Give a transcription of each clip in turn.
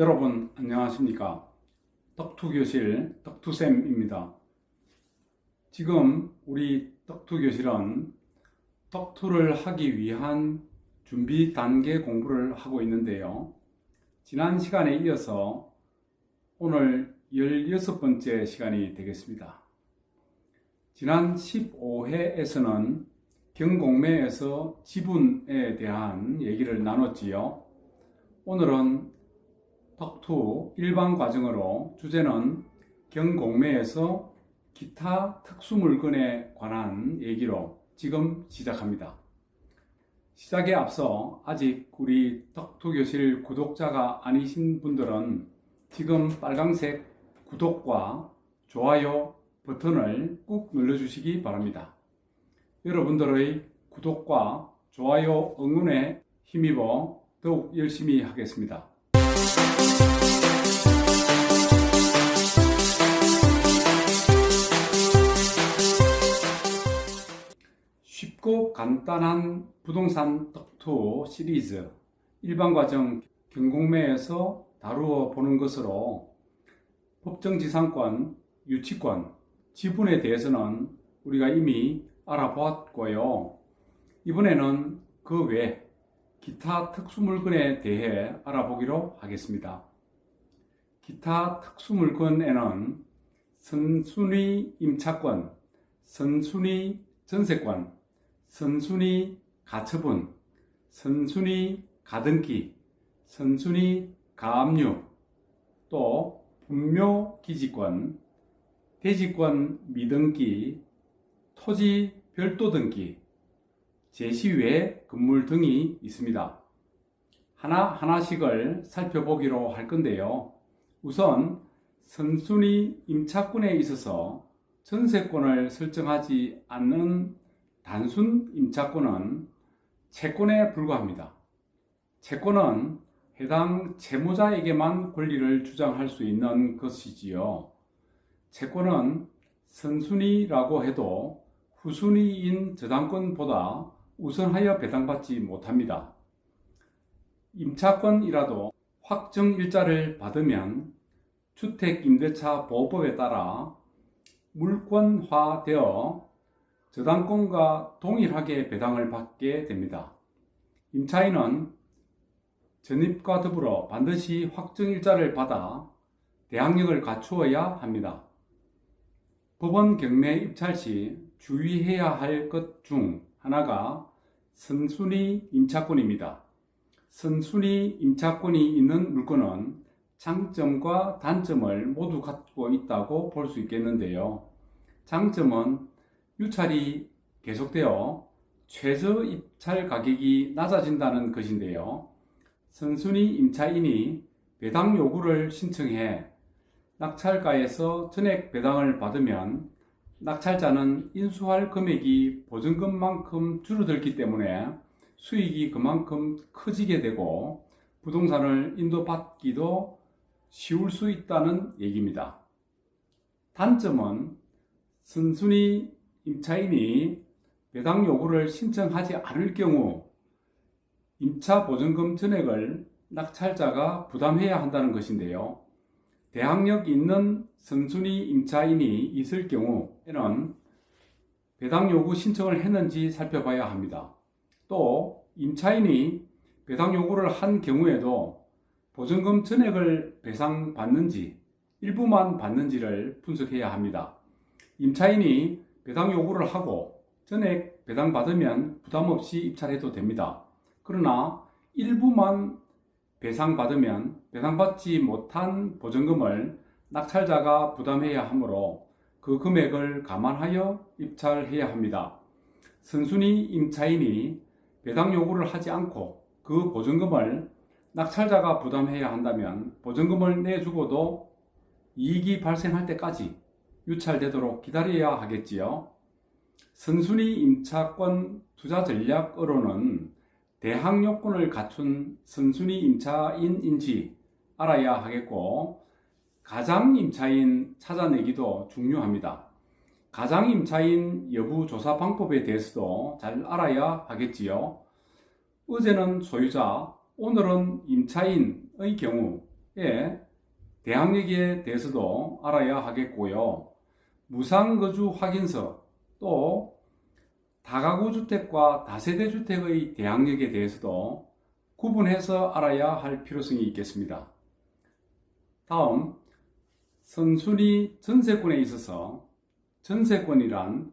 여러분 안녕하십니까? 떡투교실 떡투쌤입니다. 지금 우리 떡투교실은 떡투를 하기 위한 준비 단계 공부를 하고 있는데요. 지난 시간에 이어서 오늘 16번째 시간이 되겠습니다. 지난 15회에서는 경공매에서 지분에 대한 얘기를 나눴지요. 오늘은 떡투 일반 과정으로 주제는 경공매에서 기타 특수물건에 관한 얘기로 지금 시작합니다. 시작에 앞서 아직 우리 떡투교실 구독자가 아니신 분들은 지금 빨간색 구독과 좋아요 버튼을 꾹 눌러주시기 바랍니다. 여러분들의 구독과 좋아요 응원에 힘입어 더욱 열심히 하겠습니다. 쉽고 간단한 부동산 떡투 시리즈 일반과정 경공매에서 다루어 보는 것으로 법정지상권, 유치권, 지분에 대해서는 우리가 이미 알아보았고요. 이번에는 그 외 기타 특수물건에 대해 알아보기로 하겠습니다. 기타 특수물건에는 선순위 임차권, 선순위 전세권, 선순위 가처분, 선순위 가등기, 선순위 가압류, 또 분묘기지권, 대지권 미등기, 토지 별도 등기, 제시외 건물 등이 있습니다. 하나하나씩을 살펴보기로 할 건데요. 우선 선순위 임차권에 있어서 전세권을 설정하지 않는 단순 임차권은 채권에 불과합니다. 채권은 해당 채무자에게만 권리를 주장할 수 있는 것이지요. 채권은 선순위라고 해도 후순위인 저당권보다 우선하여 배당받지 못합니다. 임차권이라도 확정일자를 받으면 주택임대차 보호법에 따라 물권화되어 저당권과 동일하게 배당을 받게 됩니다. 임차인은 전입과 더불어 반드시 확정일자를 받아 대항력을 갖추어야 합니다. 법원 경매 입찰 시 주의해야 할 것 중 하나가 선순위 임차권입니다. 선순위 임차권이 있는 물건은 장점과 단점을 모두 갖고 있다고 볼 수 있겠는데요. 장점은 유찰이 계속되어 최저 입찰 가격이 낮아진다는 것인데요. 선순위 임차인이 배당 요구를 신청해 낙찰가에서 전액 배당을 받으면 낙찰자는 인수할 금액이 보증금만큼 줄어들기 때문에 수익이 그만큼 커지게 되고 부동산을 인도받기도 쉬울 수 있다는 얘기입니다. 단점은 선순위 임차인이 배당 요구를 신청하지 않을 경우 임차 보증금 전액을 낙찰자가 부담해야 한다는 것인데요. 대항력 있는 선순위 임차인이 있을 경우에는 배당 요구 신청을 했는지 살펴봐야 합니다. 또 임차인이 배당 요구를 한 경우에도 보증금 전액을 배상받는지 일부만 받는지를 분석해야 합니다. 임차인이 배당 요구를 하고 전액 배당받으면 부담없이 입찰해도 됩니다. 그러나 일부만 배상받으면 배당받지 못한 보증금을 낙찰자가 부담해야 하므로 그 금액을 감안하여 입찰해야 합니다. 선순위 임차인이 배당 요구를 하지 않고 그 보증금을 낙찰자가 부담해야 한다면 보증금을 내주고도 이익이 발생할 때까지 유찰되도록 기다려야 하겠지요. 선순위 임차권 투자 전략으로는 대항요건을 갖춘 선순위 임차인인지 알아야 하겠고 가장 임차인 찾아내기도 중요합니다. 가장 임차인 여부 조사 방법에 대해서도 잘 알아야 하겠지요. 어제는 소유자, 오늘은 임차인의 경우 대항력에 대해서도 알아야 하겠고요. 무상거주 확인서 또 다가구 주택과 다세대 주택의 대항력에 대해서도 구분해서 알아야 할 필요성이 있겠습니다. 다음, 선순위 전세권에 있어서 전세권이란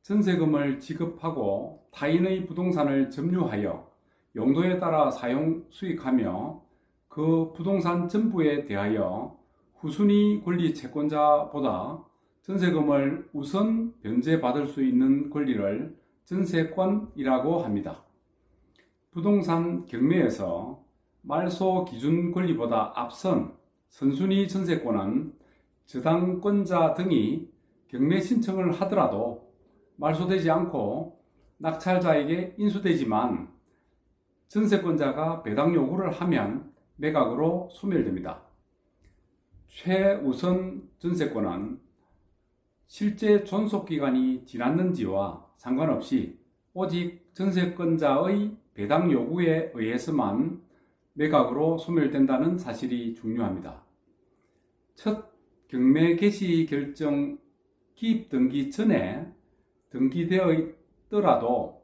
전세금을 지급하고 타인의 부동산을 점유하여 용도에 따라 사용 수익하며 그 부동산 전부에 대하여 후순위 권리 채권자보다 전세금을 우선 변제받을 수 있는 권리를 전세권이라고 합니다. 부동산 경매에서 말소 기준 권리보다 앞선 선순위 전세권은 저당권자 등이 경매 신청을 하더라도 말소되지 않고 낙찰자에게 인수되지만 전세권자가 배당 요구를 하면 매각으로 소멸됩니다. 최우선 전세권은 실제 존속기간이 지났는지와 상관없이 오직 전세권자의 배당 요구에 의해서만 매각으로 소멸된다는 사실이 중요합니다. 첫 경매 개시 결정 기입 등기 전에 등기되어 있더라도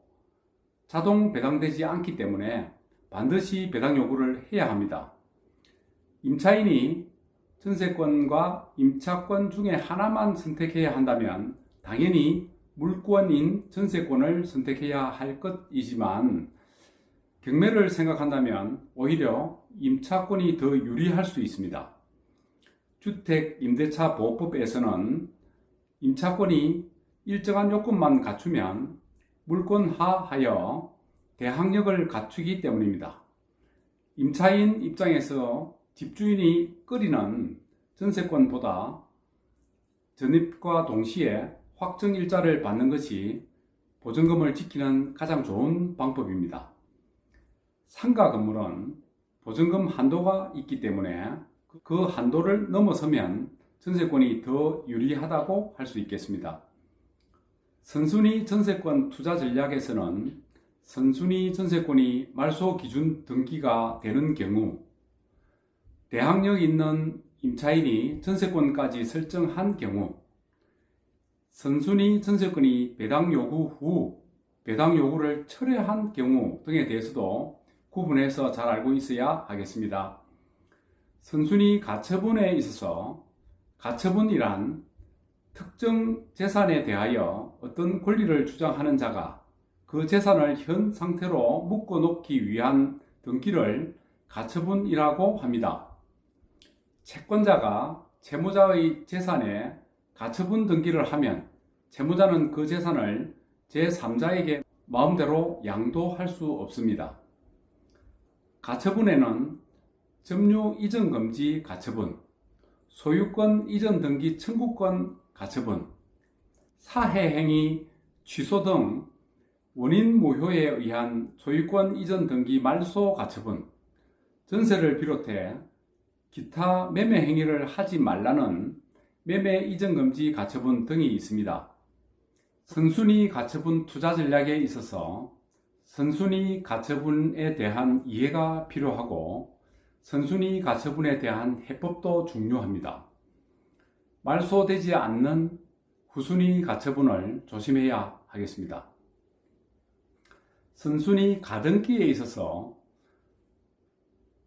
자동 배당되지 않기 때문에 반드시 배당 요구를 해야 합니다. 임차인이 전세권과 임차권 중에 하나만 선택해야 한다면 당연히 물권인 전세권을 선택해야 할 것이지만 경매를 생각한다면 오히려 임차권이 더 유리할 수 있습니다. 주택임대차보호법에서는 임차권이 일정한 요건만 갖추면 물권화하여 대항력을 갖추기 때문입니다. 임차인 입장에서 집주인이 끌이는 전세권보다 전입과 동시에 확정일자를 받는 것이 보증금을 지키는 가장 좋은 방법입니다. 상가 건물은 보증금 한도가 있기 때문에 그 한도를 넘어서면 전세권이 더 유리하다고 할 수 있겠습니다. 선순위 전세권 투자 전략에서는 선순위 전세권이 말소 기준 등기가 되는 경우 대항력 있는 임차인이 전세권까지 설정한 경우 선순위 전세권이 배당 요구 후 배당 요구를 철회한 경우 등에 대해서도 구분해서 잘 알고 있어야 하겠습니다. 선순위 가처분에 있어서 가처분이란 특정 재산에 대하여 어떤 권리를 주장하는 자가 그 재산을 현 상태로 묶어놓기 위한 등기를 가처분이라고 합니다. 채권자가 채무자의 재산에 가처분 등기를 하면 채무자는 그 재산을 제3자에게 마음대로 양도할 수 없습니다. 가처분에는 점유 이전 금지 가처분, 소유권 이전 등기 청구권 가처분, 사해행위 취소 등 원인 무효에 의한 소유권 이전 등기 말소 가처분, 전세를 비롯해 기타 매매 행위를 하지 말라는 매매 이전 금지 가처분 등이 있습니다. 선순위 가처분 투자 전략에 있어서 선순위 가처분에 대한 이해가 필요하고 선순위 가처분에 대한 해법도 중요합니다. 말소되지 않는 후순위 가처분을 조심해야 하겠습니다. 선순위 가등기에 있어서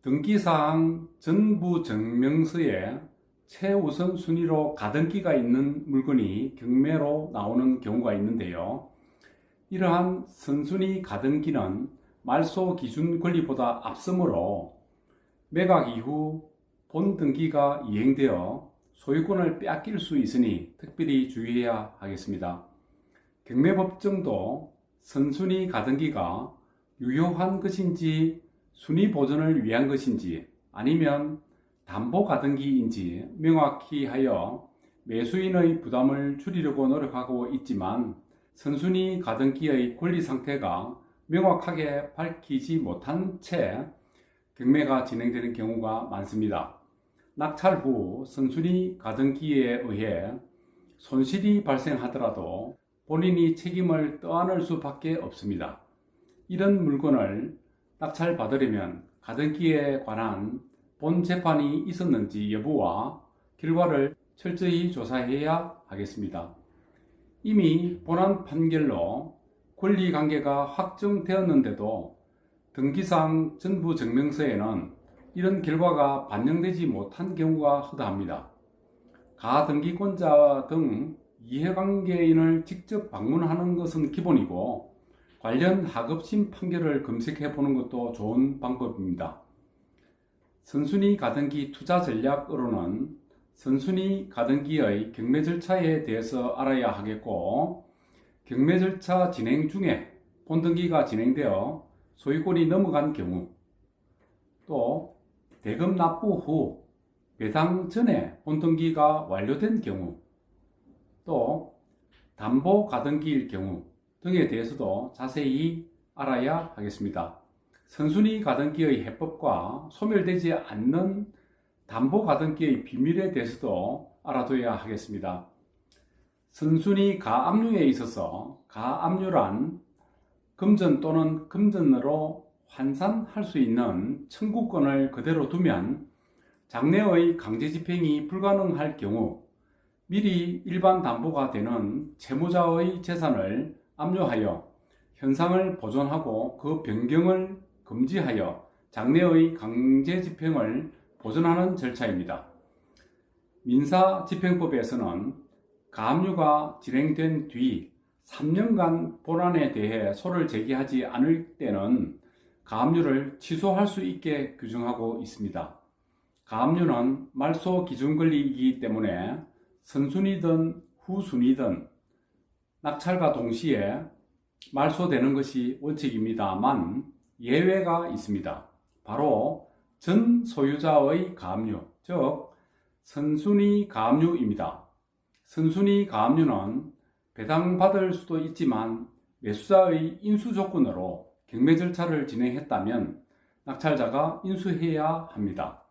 등기사항 전부 증명서에 최우선 순위로 가등기가 있는 물건이 경매로 나오는 경우가 있는데요. 이러한 선순위 가등기는 말소 기준 권리보다 앞서므로 매각 이후 본 등기가 이행되어 소유권을 빼앗길 수 있으니 특별히 주의해야 하겠습니다. 경매법정도 선순위 가등기가 유효한 것인지 순위 보존을 위한 것인지 아니면 담보 가등기인지 명확히 하여 매수인의 부담을 줄이려고 노력하고 있지만 선순위 가등기의 권리 상태가 명확하게 밝히지 못한 채 경매가 진행되는 경우가 많습니다. 낙찰 후 선순위 가등기에 의해 손실이 발생하더라도 본인이 책임을 떠안을 수밖에 없습니다. 이런 물건을 낙찰받으려면 가등기에 관한 본 재판이 있었는지 여부와 결과를 철저히 조사해야 하겠습니다. 이미 본안 판결로 권리관계가 확정되었는데도 등기상 전부증명서에는 이런 결과가 반영되지 못한 경우가 허다합니다. 가등기권자 등 이해관계인을 직접 방문하는 것은 기본이고 관련 하급심 판결을 검색해 보는 것도 좋은 방법입니다. 선순위 가등기 투자 전략으로는 선순위 가등기의 경매 절차에 대해서 알아야 하겠고, 경매 절차 진행 중에 본등기가 진행되어 소유권이 넘어간 경우, 또 대금 납부 후 배당 전에 본등기가 완료된 경우, 또 담보 가등기일 경우 등에 대해서도 자세히 알아야 하겠습니다. 선순위 가등기의 해법과 소멸되지 않는 담보 가등기의 비밀에 대해서도 알아둬야 하겠습니다. 선순위 가압류에 있어서 가압류란 금전 또는 금전으로 환산할 수 있는 청구권을 그대로 두면 장래의 강제집행이 불가능할 경우 미리 일반 담보가 되는 채무자의 재산을 압류하여 현상을 보존하고 그 변경을 금지하여 장래의 강제집행을 보존하는 절차입니다. 민사집행법에서는 가압류가 진행된 뒤 3년간 본안에 대해 소를 제기하지 않을 때는 가압류를 취소할 수 있게 규정하고 있습니다. 가압류는 말소 기준 권리이기 때문에 선순위든 후순위든 낙찰과 동시에 말소되는 것이 원칙입니다만 예외가 있습니다. 바로 전 소유자의 가압류, 즉 선순위 가압류입니다. 선순위 가압류는 배당받을 수도 있지만 매수자의 인수 조건으로 경매 절차를 진행했다면 낙찰자가 인수해야 합니다.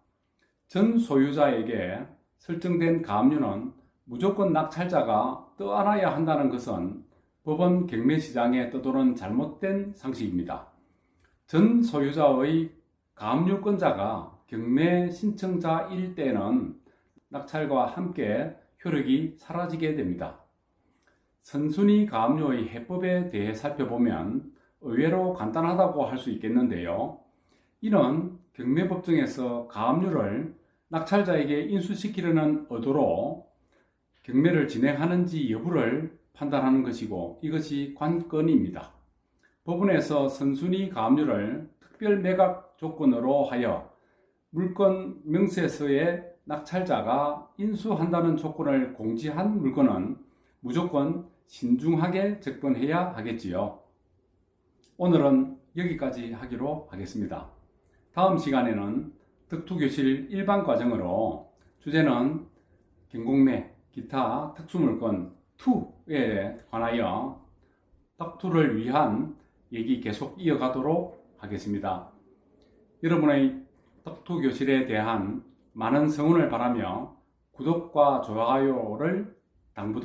전 소유자에게 설정된 가압류는 무조건 낙찰자가 떠안아야 한다는 것은 법원 경매시장에 떠도는 잘못된 상식입니다. 전 소유자의 가압류권자가 경매 신청자일 때는 낙찰과 함께 효력이 사라지게 됩니다. 선순위 가압류의 해법에 대해 살펴보면 의외로 간단하다고 할 수 있겠는데요. 이는 경매법정에서 가압류를 낙찰자에게 인수시키려는 의도로 경매를 진행하는지 여부를 판단하는 것이고 이것이 관건입니다. 법원에서 선순위 가압류를 특별 매각 조건으로 하여 물건 명세서에 낙찰자가 인수한다는 조건을 공지한 물건은 무조건 신중하게 접근해야 하겠지요. 오늘은 여기까지 하기로 하겠습니다. 다음 시간에는 덕투교실 일반 과정으로 주제는 경공매, 기타 특수물건 2에 관하여 덕투를 위한 얘기 계속 이어가도록 하겠습니다. 여러분의 덕투교실에 대한 많은 성원을 바라며 구독과 좋아요를 당부드립니다.